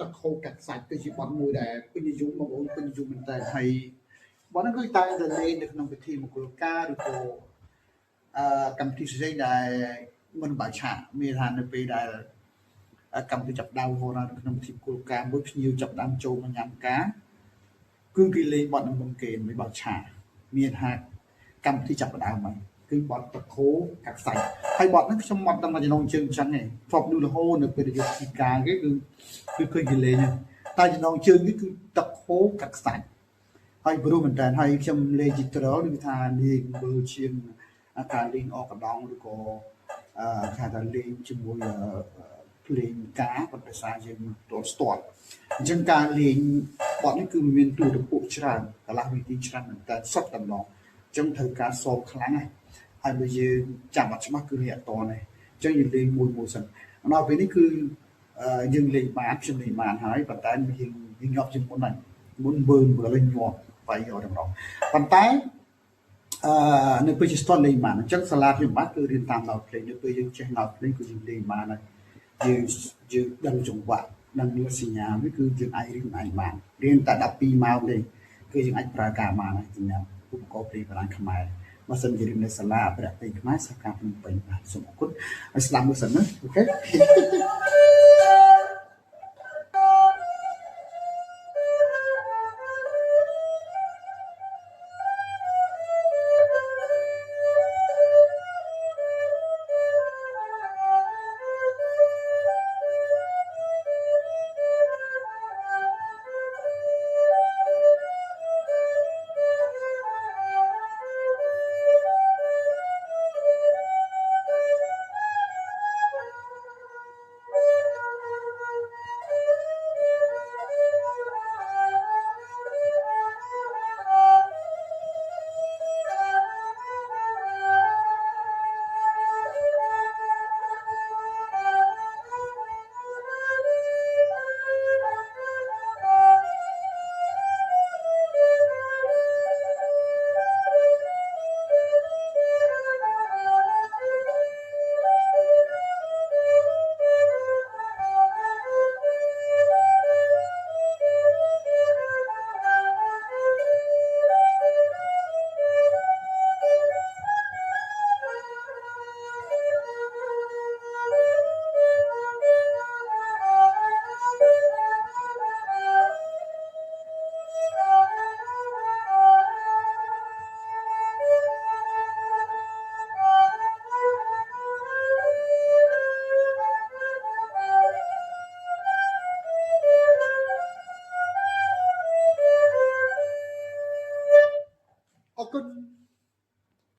តខោកាត់សាច់គឺជាបទមួយដែលពេញនិយមបងប្អូនពេញនិយមមែនតើហើយបទហ្នឹងគឺតែងតែលេងនៅក្នុងពិធីមង្គលការឬក៏កម្មវិធីផ្សេងដែលមិនបាច់ឆាកមានថានៅពេលដែលកម្មវិធីចាប់ដើមហូរនៅក្នុងពិធីមង្គលការមួយភ្ញៀវចាប់ដើមចូលមកញ៉ាំការគឺគេលេងបទហ្នឹងមុនគេមិនបាច់ឆាកមានថាកម្មវិធីចាប់ដើមហ្នឹងគឺបទតខោកាត់សាច់ហើយបទហ្នឹងខ្ញុំមកដល់មកចំណងជើងអញ្ចឹងឯងធ្លាប់ดูរហូតនៅពេលយកពីការគេគឺឃើញគេលេងតែចំណងជើងនេះគឺតខោកាត់សាច់ហើយព្រោះមែនតើហើយខ្ញុំលេងជីត្រលគឺថាលេងមើលជាងការលេងអកដងឬក៏ថាលេងជាមួយភ្លេងការប៉ុន្តែសារយើងតស្ទាត់អញ្ចឹងការលេងបទនេះគឺមានទូទៅពួកច្រើនកន្លះវិធីច្រើនមែនតើសុទ្ធតែម្ដងអញ្ចឹងត្រូវការសោកខ្លាំងណាស់ហើយបើយើងចាំអត់ច្បាស់គឺរៀនអត់តទេអញ្ចឹងយើងលេងមួយសិនដល់ពេលនេះគឺយើងលេងបានខ្ញុំលេងបានហើយប៉ុន្តែយើងងាប់ជាងមុនហើយមុនមើលលេងងាប់បាយយកទាំងនោះប៉ុន្តែនៅពេលជាស្ទាត់លេងបានអញ្ចឹងសាលាខ្ញុំបាទគឺរៀនតាមដល់ភ្លេងនៅពេលយើងចេះដល់ភ្លេងគឺយើងលេងបានហើយយើងដឹងចង្វាក់ដឹងសញ្ញានេះគឺយើងអាចរៀនបានរៀនតែ12ម៉ោងទេគឺយើងអាចប្រើការបានហើយសម្រាប់ឧបករណ៍ភ្លេងបារាំងខ្មែរបើសិនជារៀននៅសាលាអភិរក្សភ្លេងខ្មែរសាខាភ្នំពេញបាទសូមអរគុណហើយស្ដាប់មើលសិនណាអូខេអរគុណ